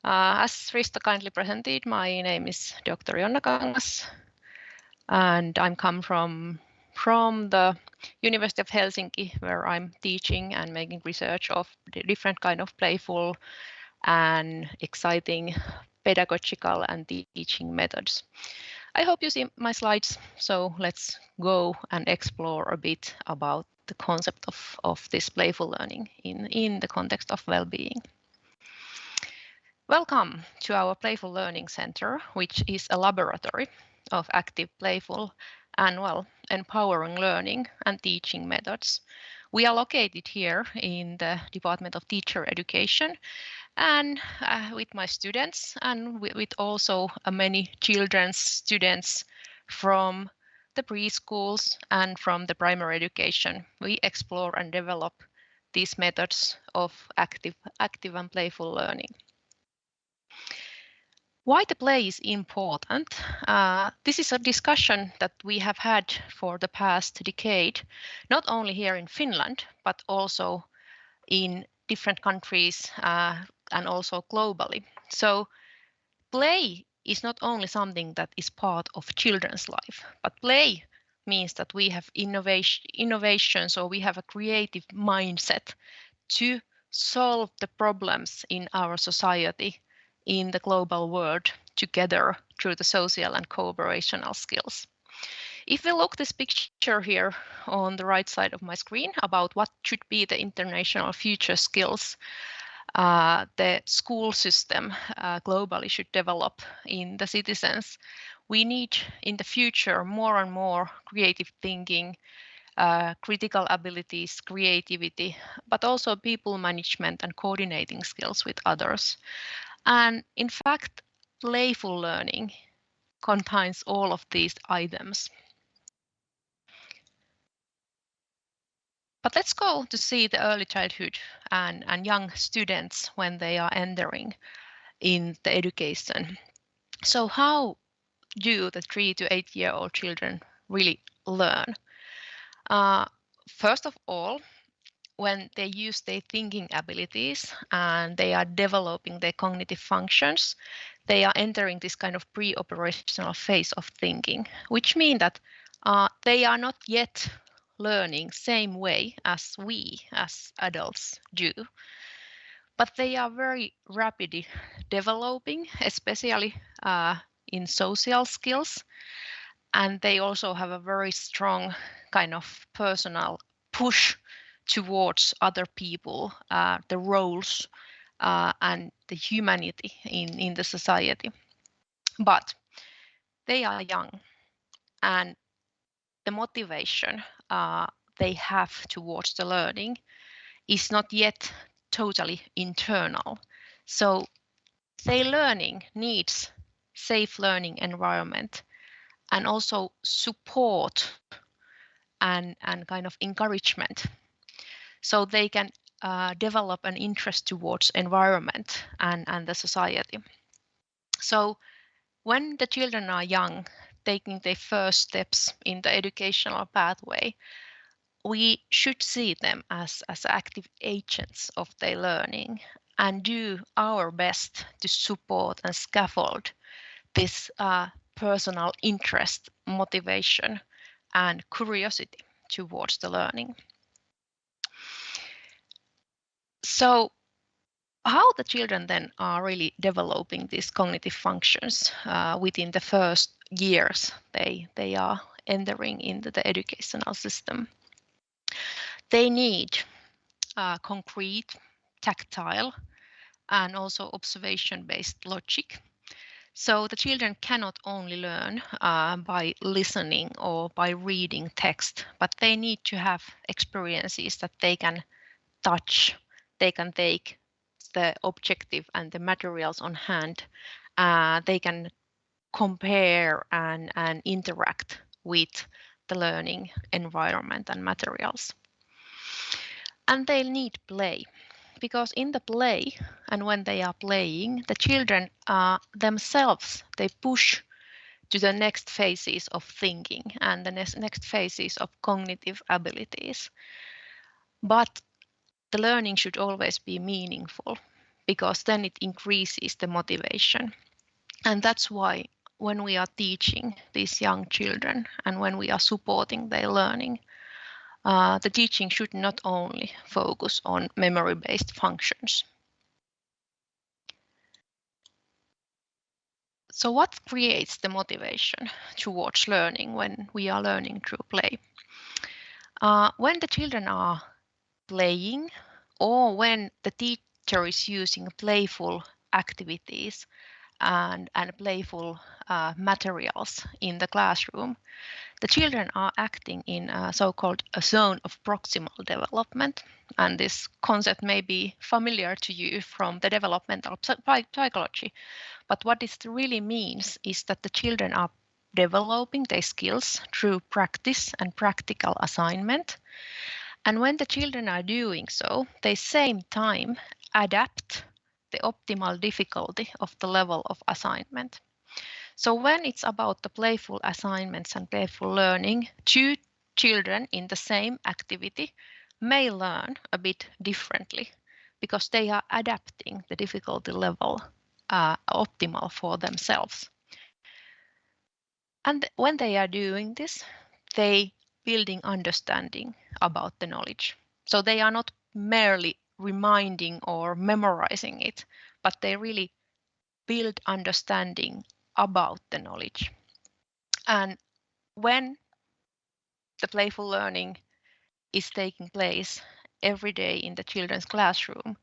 As Rista kindly presented, my name is Dr. Jonna Kangas, and I'm come from the University of Helsinki, where I'm teaching and making research of the different kind of playful and exciting pedagogical and teaching methods. I hope you see my slides, so let's go and explore a bit about the concept of this playful learning in the context of well-being. Welcome to our Playful Learning Center, which is a laboratory of active, playful, and empowering learning and teaching methods. We are located here in the Department of Teacher Education and with my students and with also many children's students from the preschools and from the primary education. We explore and develop these methods of active and playful learning. Why the play is important? This is a discussion that we have had for the past decade, not only here in Finland, but also in different countries and also globally. So play is not only something that is part of children's life, but play means that we have innovation, so we have a creative mindset to solve the problems in our society, in the global world, together through the social and cooperational skills. If we look this picture here on the right side of my screen about what should be the international future skills the school system globally should develop in the citizens, we need in the future more and more creative thinking, critical abilities, creativity, but also people management and coordinating skills with others. And in fact, playful learning contains all of these items. But let's go to see the early childhood and young students when they are entering in the education. So how do the 3 to 8-year-old children really learn? First of all, when they use their thinking abilities and they are developing their cognitive functions, they are entering this kind of pre-operational phase of thinking, which means that they are not yet learning same way as we as adults do, but they are very rapidly developing, especially in social skills, and they also have a very strong kind of personal push towards other people, the roles and the humanity in the society. But they are young, and the motivation they have towards the learning is not yet totally internal. So their learning needs safe learning environment and also support and kind of encouragement, so they can develop an interest towards environment and the society. So when the children are young, taking their first steps in the educational pathway, we should see them as active agents of their learning and do our best to support and scaffold this personal interest, motivation, and curiosity towards the learning. So how the children then are really developing these cognitive functions within the first years they are entering into the educational system. They need concrete, tactile, and also observation-based logic. So the children cannot only learn by listening or by reading text, but they need to have experiences that they can touch, they can take the objective and the materials on hand. They can compare and interact with the learning environment and materials. And they'll need play, because in the play and when they are playing, the children themselves, they push to the next phases of thinking and the next phases of cognitive abilities. But the learning should always be meaningful, because then it increases the motivation. And that's why when we are teaching these young children and when we are supporting their learning, the teaching should not only focus on memory-based functions. So what creates the motivation towards learning when we are learning through play? When the children are playing or when the teacher is using playful activities and playful materials in the classroom, the children are acting in a so-called a zone of proximal development. And this concept may be familiar to you from the developmental psychology. But what it really means is that the children are developing their skills through practice and practical assignment. And when the children are doing so, they same time adapt the optimal difficulty of the level of assignment. So when it's about the playful assignments and playful learning, two children in the same activity may learn a bit differently because they are adapting the difficulty level optimal for themselves. And when they are doing this, they building understanding about the knowledge. So they are not merely reminding or memorizing it, but they really build understanding about the knowledge. And when the playful learning is taking place every day in the children's classroom,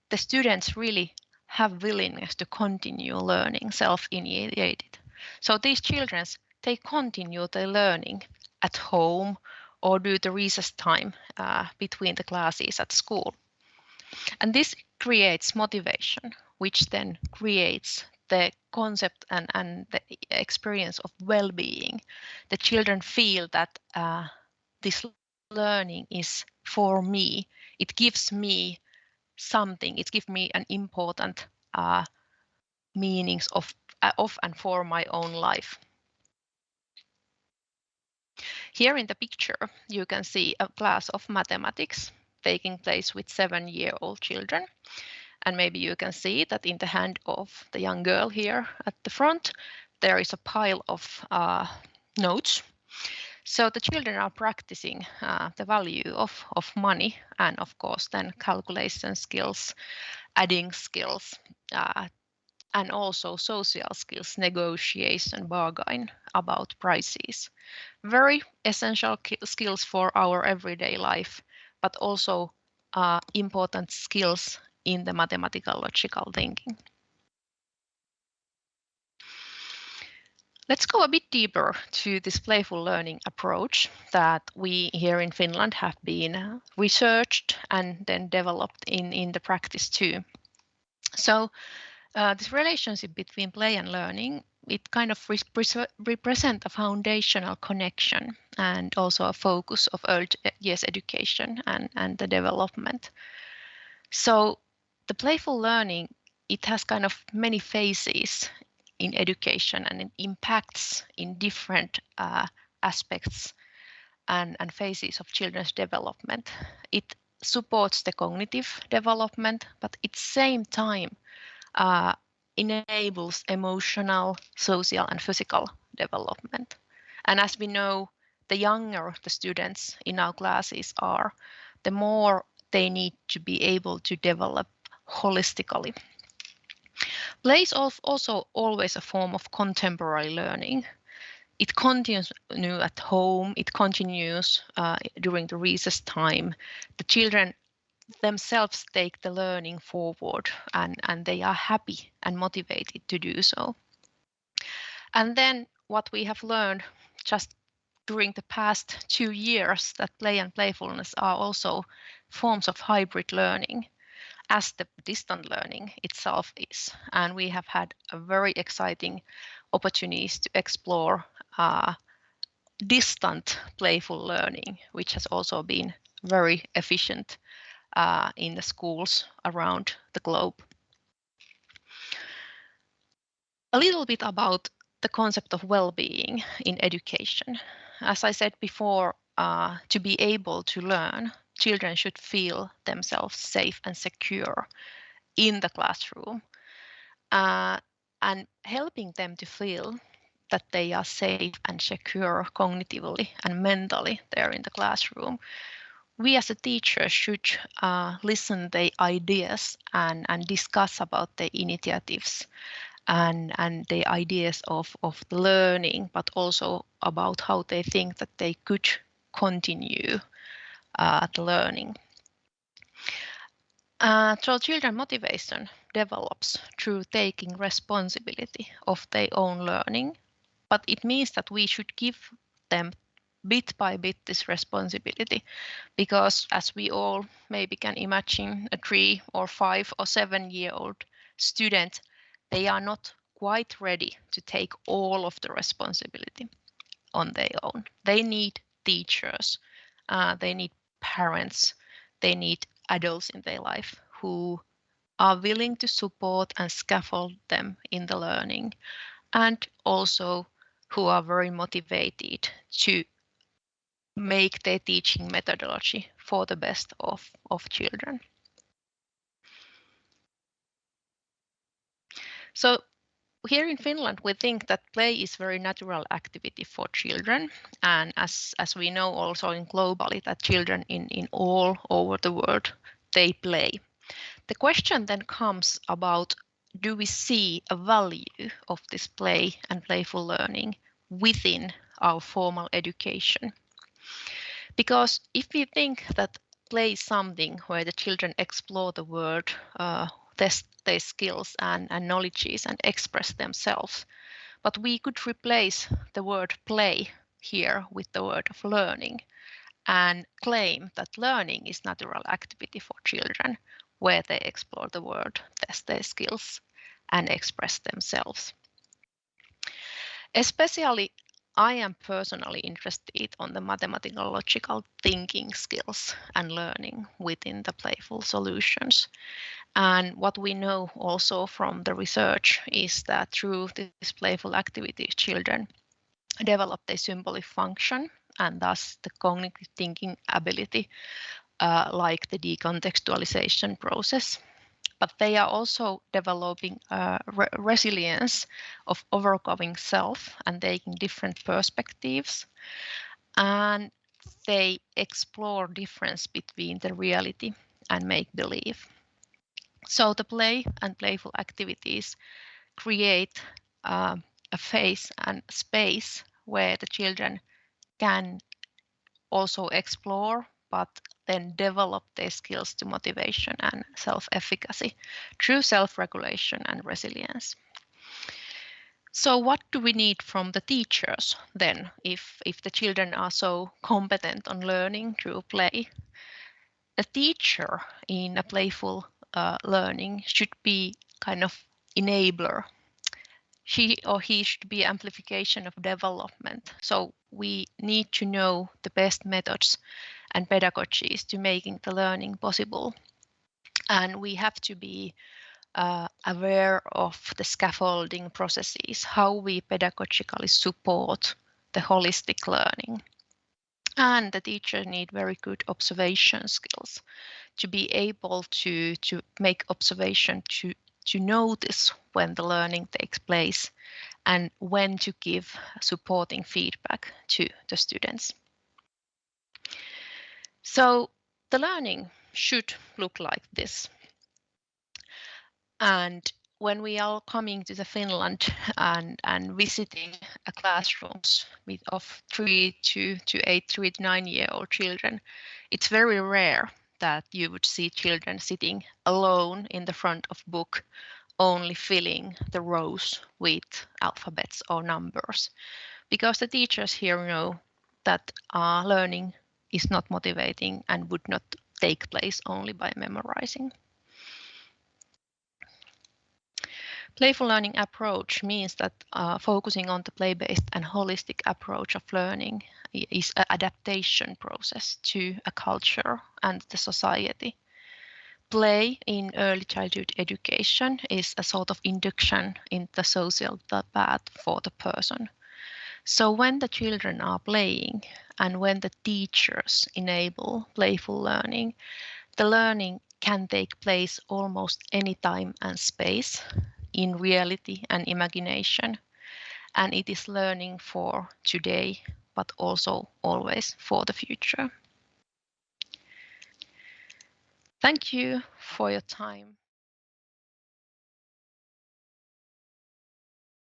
the students really have willingness to continue learning self-initiated. So these children, they continue their learning at home or do the recess time between the classes at school. And this creates motivation, which then creates the concept and the experience of well-being. The children feel that this learning is for me. It gives me something. It gives me an important meanings of and for my own life. Here in the picture, you can see a class of mathematics taking place with 7-year-old children. And maybe you can see that in the hand of the young girl here at the front, there is a pile of notes. So the children are practicing the value of money and of course then calculation skills, adding skills, and also social skills, negotiation, bargain about prices. Very essential skills for our everyday life, but also important skills in the mathematical logical thinking. Let's go a bit deeper to this playful learning approach that we here in Finland have been researched and then developed in the practice too. So this relationship between play and learning, it kind of represent a foundational connection and also a focus of early years education and the development. So the playful learning, it has kind of many phases in education and it impacts in different aspects and phases of children's development. It supports the cognitive development, but at the same time enables emotional, social, and physical development. And as we know, the younger the students in our classes are, the more they need to be able to develop holistically. Play is also always a form of contemporary learning. It continues at home, it continues during the recess time. The children themselves take the learning forward and they are happy and motivated to do so. And then what we have learned just during the past 2 years that play and playfulness are also forms of hybrid learning as the distant learning itself is. And we have had a very exciting opportunities to explore distant playful learning, which has also been very efficient in the schools around the globe. A little bit about the concept of well-being in education. As I said before, to be able to learn, children should feel themselves safe and secure in the classroom, and helping them to feel that they are safe and secure cognitively and mentally there in the classroom. We as a teacher should listen the ideas and discuss about the initiatives and the ideas of the learning, but also about how they think that they could continue the learning. So children motivation develops through taking responsibility of their own learning, but it means that we should give them bit by bit this responsibility, because as we all maybe can imagine, a 3 or 5 or 7-year-old student, they are not quite ready to take all of the responsibility on their own. They need teachers, they need parents, they need adults in their life who are willing to support and scaffold them in the learning, and also who are very motivated to make their teaching methodology for the best of children. So here in Finland, we think that play is very natural activity for children. And as we know also in globally that children in all over the world, they play. The question then comes about, do we see a value of this play and playful learning within our formal education? Because if we think that play is something where the children explore the world, test their skills and knowledges and express themselves, but we could replace the word play here with the word of learning and claim that learning is natural activity for children where they explore the world, test their skills and express themselves. Especially I am personally interested on the mathematical logical thinking skills and learning within the playful solutions. And what we know also from the research is that through this playful activity, children develop their symbolic function and thus the cognitive thinking ability, like the decontextualization process. But they are also developing resilience of overcoming self and taking different perspectives. And they explore difference between the reality and make believe. So the play and playful activities create a phase and space where the children can also explore, but then develop their skills to motivation and self-efficacy through self-regulation and resilience. So what do we need from the teachers then if the children are so competent on learning through play? A teacher in a playful learning should be kind of enabler. She or he should be amplification of development. So we need to know the best methods and pedagogies to making the learning possible. And we have to be aware of the scaffolding processes, how we pedagogically support the holistic learning. And the teacher need very good observation skills to be able to make observation, to notice when the learning takes place and when to give supporting feedback to the students. So the learning should look like this. And when we are coming to the Finland and visiting classrooms of 3 to 8, 3 to 9-year-old children, it's very rare that you would see children sitting alone in the front of book, only filling the rows with alphabets or numbers, because the teachers here know that learning is not motivating and would not take place only by memorizing. Playful learning approach means that focusing on the play-based and holistic approach of learning is an adaptation process to a culture and the society. Play in early childhood education is a sort of induction in the social path for the person. So when the children are playing and when the teachers enable playful learning, the learning can take place almost any time and space in reality and imagination. And it is learning for today, but also always for the future. Thank you for your time.